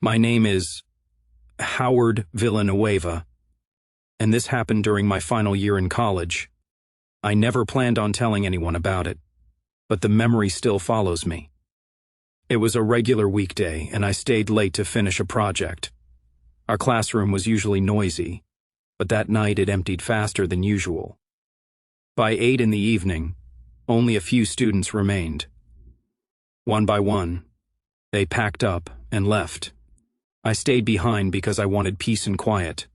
My name is Howard Villanueva, and this happened during my final year in college. I never planned on telling anyone about it, but the memory still follows me. It was a regular weekday, and I stayed late to finish a project. Our classroom was usually noisy, but that night it emptied faster than usual. By 8 in the evening, only a few students remained. One by one, they packed up and left. I stayed behind because I wanted peace and quiet.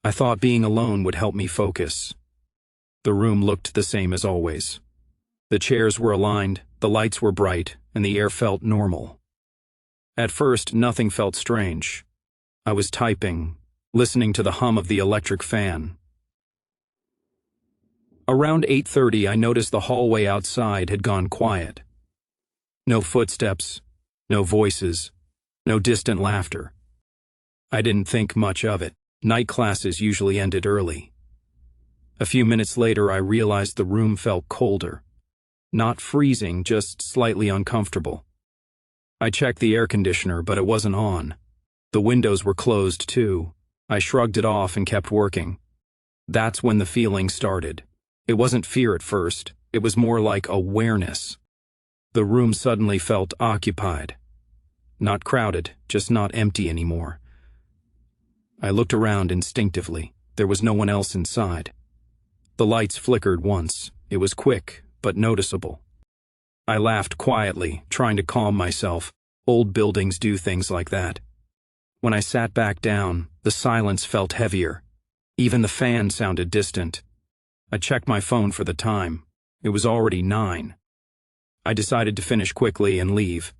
I thought being alone would help me focus. The room looked the same as always. The chairs were aligned, the lights were bright, and the air felt normal. At first, nothing felt strange. I was typing, listening to the hum of the electric fan. Around 8:30, I noticed the hallway outside had gone quiet. No footsteps, no voices, no distant laughter. I didn't think much of it. Night classes usually ended early. A few minutes later, I realized the room felt colder. Not freezing, just slightly uncomfortable. I checked the air conditioner, but it wasn't on. The windows were closed too. I shrugged it off and kept working. That's when the feeling started. It wasn't fear at first. It was more like awareness. The room suddenly felt occupied. Not crowded, just not empty anymore. I looked around instinctively. There was no one else inside. The lights flickered once. It was quick, but noticeable. I laughed quietly, trying to calm myself. Old buildings do things like that. When I sat back down, the silence felt heavier. Even the fan sounded distant. I checked my phone for the time. It was already 9. I decided to finish quickly and leave.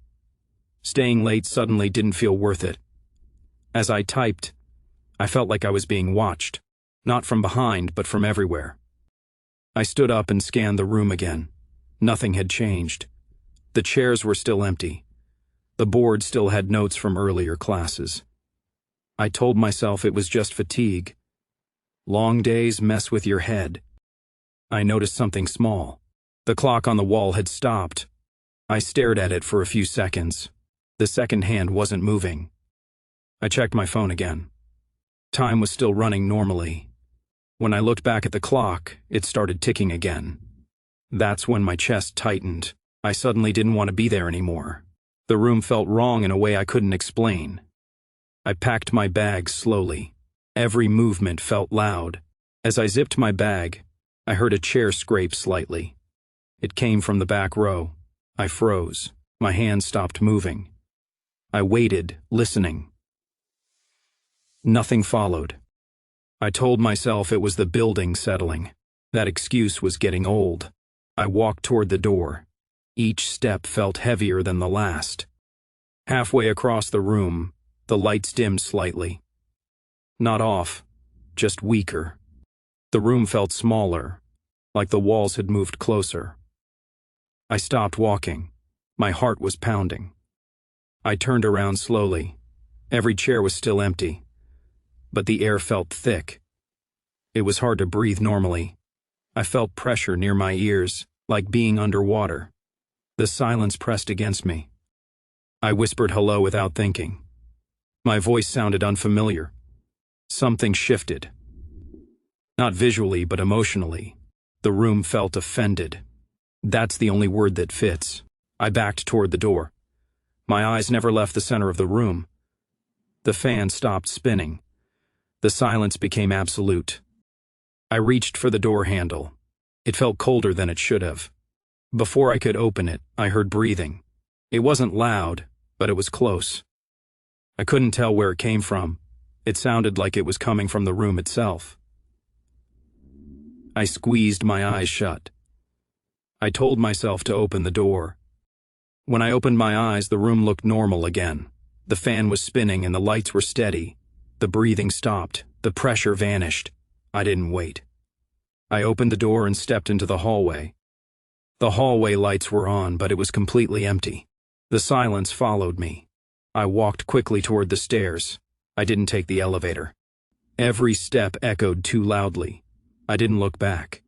Staying late suddenly didn't feel worth it. As I typed, I felt like I was being watched, not from behind, but from everywhere. I stood up and scanned the room again. Nothing had changed. The chairs were still empty. The board still had notes from earlier classes. I told myself it was just fatigue. Long days mess with your head. I noticed something small. The clock on the wall had stopped. I stared at it for a few seconds. The second hand wasn't moving. I checked my phone again. Time was still running normally. When I looked back at the clock, it started ticking again. That's when my chest tightened. I suddenly didn't want to be there anymore. The room felt wrong in a way I couldn't explain. I packed my bag slowly. Every movement felt loud. As I zipped my bag, I heard a chair scrape slightly. It came from the back row. I froze. My hands stopped moving. I waited, listening. Nothing followed. I told myself it was the building settling. That excuse was getting old. I walked toward the door. Each step felt heavier than the last. Halfway across the room, the lights dimmed slightly. Not off, just weaker. The room felt smaller, like the walls had moved closer. I stopped walking. My heart was pounding. I turned around slowly. Every chair was still empty, but the air felt thick. It was hard to breathe normally. I felt pressure near my ears, like being underwater. The silence pressed against me. I whispered hello without thinking. My voice sounded unfamiliar. Something shifted. Not visually, but emotionally. The room felt offended. That's the only word that fits. I backed toward the door. My eyes never left the center of the room. The fan stopped spinning. The silence became absolute. I reached for the door handle. It felt colder than it should have. Before I could open it, I heard breathing. It wasn't loud, but it was close. I couldn't tell where it came from. It sounded like it was coming from the room itself. I squeezed my eyes shut. I told myself to open the door. When I opened my eyes, the room looked normal again. The fan was spinning and the lights were steady. The breathing stopped. The pressure vanished. I didn't wait. I opened the door and stepped into the hallway. The hallway lights were on, but it was completely empty. The silence followed me. I walked quickly toward the stairs. I didn't take the elevator. Every step echoed too loudly. I didn't look back.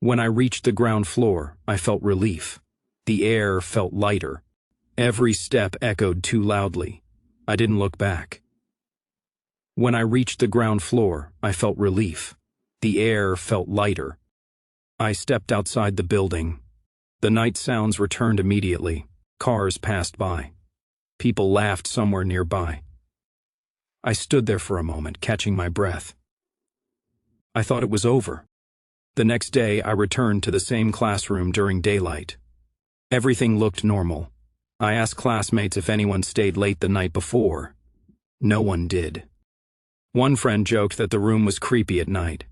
When I reached the ground floor, I felt relief. The air felt lighter. Every step echoed too loudly. I didn't look back. When I reached the ground floor, I felt relief. The air felt lighter. I stepped outside the building. The night sounds returned immediately. Cars passed by. People laughed somewhere nearby. I stood there for a moment, catching my breath. I thought it was over. The next day, I returned to the same classroom during daylight. Everything looked normal. I asked classmates if anyone stayed late the night before. No one did. One friend joked that the room was creepy at night.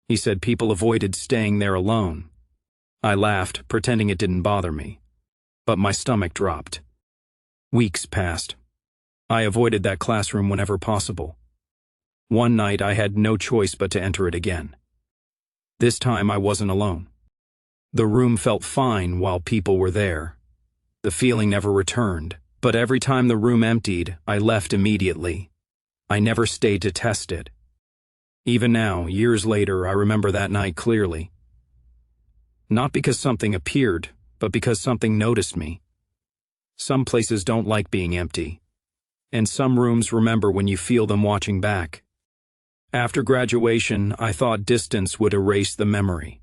He said people avoided staying there alone. I laughed, pretending it didn't bother me. But my stomach dropped. Weeks passed. I avoided that classroom whenever possible. One night I had no choice but to enter it again. This time I wasn't alone. The room felt fine while people were there. The feeling never returned, but every time the room emptied, I left immediately. I never stayed to test it. Even now, years later, I remember that night clearly. Not because something appeared, but because something noticed me. Some places don't like being empty, and some rooms remember when you feel them watching back. After graduation, I thought distance would erase the memory.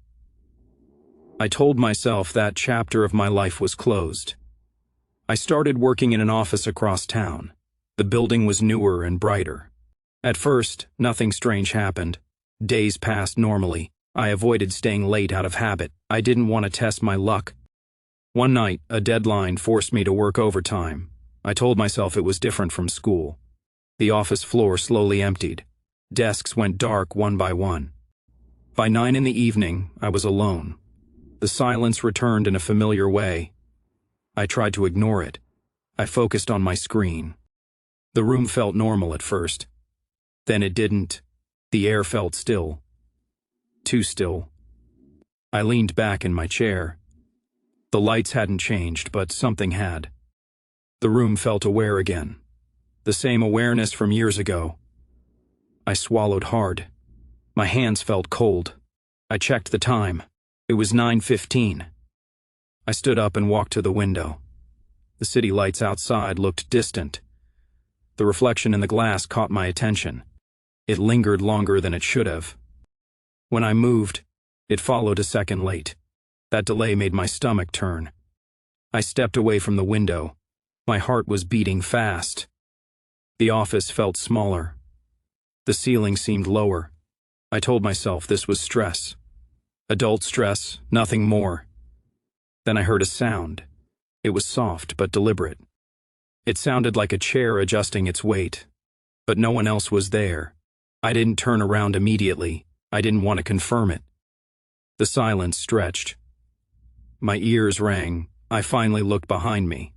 I told myself that chapter of my life was closed. I started working in an office across town. The building was newer and brighter. At first, nothing strange happened. Days passed normally. I avoided staying late out of habit. I didn't want to test my luck. One night, a deadline forced me to work overtime. I told myself it was different from school. The office floor slowly emptied. Desks went dark one by one. By 9 in the evening, I was alone. The silence returned in a familiar way. I tried to ignore it. I focused on my screen. The room felt normal at first. Then it didn't. The air felt still. Too still. I leaned back in my chair. The lights hadn't changed, but something had. The room felt aware again. The same awareness from years ago. I swallowed hard. My hands felt cold. I checked the time. It was 9:15. I stood up and walked to the window. The city lights outside looked distant. The reflection in the glass caught my attention. It lingered longer than it should have. When I moved, it followed a second late. That delay made my stomach turn. I stepped away from the window. My heart was beating fast. The office felt smaller. The ceiling seemed lower. I told myself this was stress. Adult stress, nothing more. Then I heard a sound. It was soft but deliberate. It sounded like a chair adjusting its weight. But no one else was there. I didn't turn around immediately. I didn't want to confirm it. The silence stretched. My ears rang. I finally looked behind me.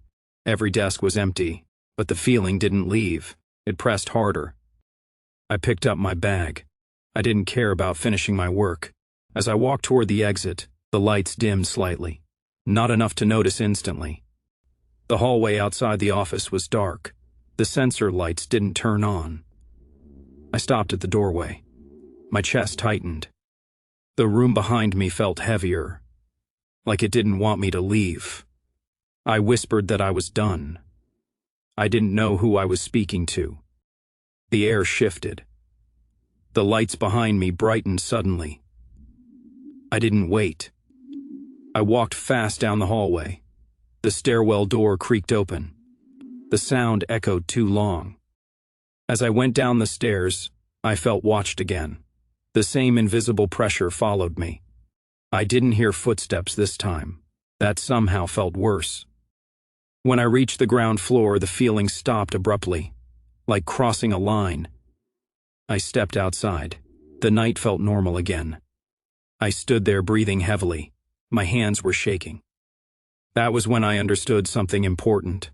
Every desk was empty, but the feeling didn't leave. It pressed harder. I picked up my bag. I didn't care about finishing my work. As I walked toward the exit, the lights dimmed slightly. Not enough to notice instantly. The hallway outside the office was dark. The sensor lights didn't turn on. I stopped at the doorway. My chest tightened. The room behind me felt heavier, like it didn't want me to leave. I whispered that I was done. I didn't know who I was speaking to. The air shifted. The lights behind me brightened suddenly. I didn't wait. I walked fast down the hallway. The stairwell door creaked open. The sound echoed too long. As I went down the stairs, I felt watched again. The same invisible pressure followed me. I didn't hear footsteps this time. That somehow felt worse. When I reached the ground floor, the feeling stopped abruptly, like crossing a line. I stepped outside. The night felt normal again. I stood there breathing heavily. My hands were shaking. That was when I understood something important.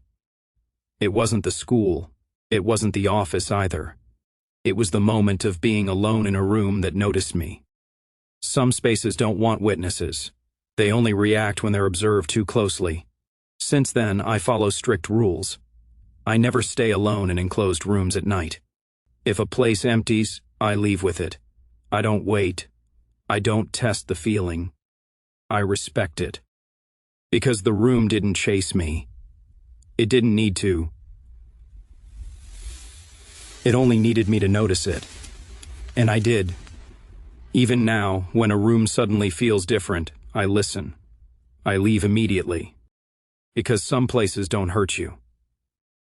It wasn't the school. It wasn't the office either. It was the moment of being alone in a room that noticed me. Some spaces don't want witnesses. They only react when they're observed too closely. Since then, I follow strict rules. I never stay alone in enclosed rooms at night. If a place empties, I leave with it. I don't wait. I don't test the feeling. I respect it. Because the room didn't chase me. It didn't need to. It only needed me to notice it. And I did. Even now, when a room suddenly feels different, I listen. I leave immediately. Because some places don't hurt you.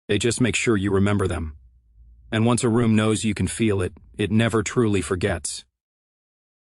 They just make sure you remember them. And once a room knows you can feel it, it never truly forgets.